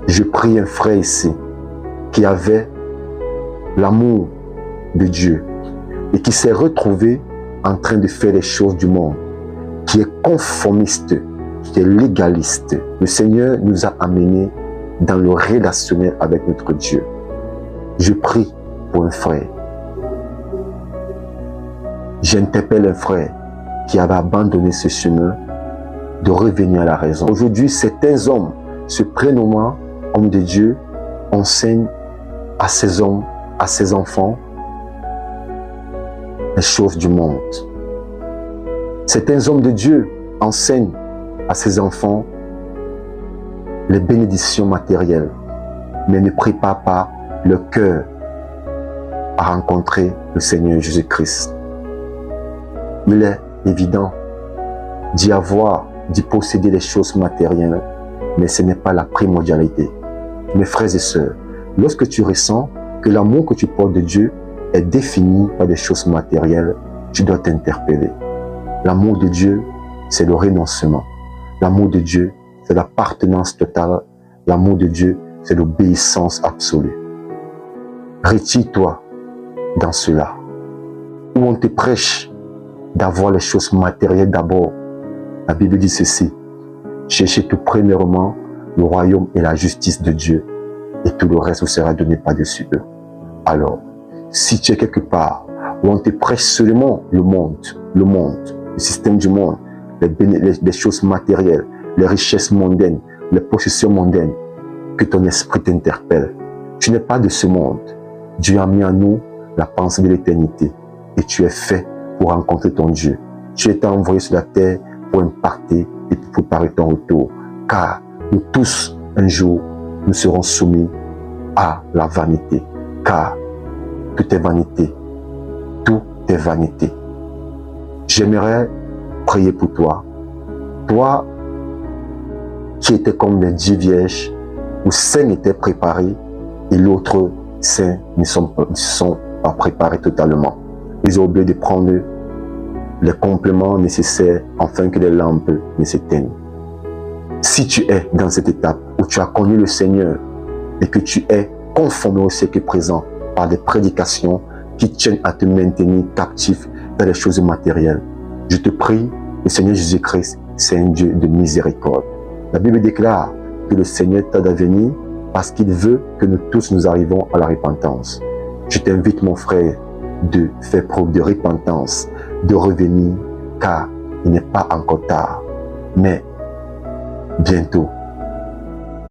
Je prie un frère ici qui avait l'amour de Dieu et qui s'est retrouvé en train de faire les choses du monde, qui est conformiste, qui est légaliste. Le Seigneur nous a amenés dans le relationnel avec notre Dieu. Je prie pour un frère. J'interpelle un frère qui avait abandonné ce chemin de revenir à la raison. Aujourd'hui, certains hommes, se prénommant hommes de Dieu, enseignent à ces hommes, à ces enfants, les choses du monde. Certains hommes de Dieu enseignent à ces enfants les bénédictions matérielles, mais ne préparent pas le cœur à rencontrer le Seigneur Jésus-Christ. Il est évident d'y avoir, d'y posséder les choses matérielles, mais ce n'est pas la primordialité. Mes frères et sœurs, lorsque tu ressens que l'amour que tu portes de Dieu est défini par des choses matérielles, tu dois t'interpeller. L'amour de Dieu, c'est le renoncement. L'amour de Dieu, c'est l'appartenance totale. L'amour de Dieu, c'est l'obéissance absolue. Retire-toi dans cela, où on te prêche d'avoir les choses matérielles d'abord. La Bible dit ceci: cherchez tout premièrement le royaume et la justice de Dieu, et tout le reste vous sera donné par-dessus eux. Alors, si tu es quelque part où on te prêche seulement le monde, le système du monde, les choses matérielles, les richesses mondaines, les possessions mondaines, que ton esprit t'interpelle. Tu n'es pas de ce monde. Dieu a mis en nous la pensée de l'éternité, et tu es fait pour rencontrer ton Dieu. Tu es envoyé sur la terre pour impacter et pour préparer ton retour. Car nous tous, un jour, nous serons soumis à la vanité. Car tout est vanité. Tout est vanité. J'aimerais prier pour toi. Toi qui étais comme des 10 vierges, où 5 étaient préparés et l'autre 5 ne sont pas préparés totalement. Ils ont oublié de prendre les compléments nécessaires afin que les lampes ne s'éteignent. Si tu es dans cette étape où tu as connu le Seigneur et que tu es conformé au siècle présent par des prédications qui tiennent à te maintenir captif dans les choses matérielles, je te prie, le Seigneur Jésus-Christ, c'est un Dieu de miséricorde. La Bible déclare que le Seigneur tarde à venir parce qu'il veut que nous tous nous arrivons à la repentance. Je t'invite, mon frère, de faire preuve de repentance, de revenir, car il n'est pas encore tard. Mais bientôt,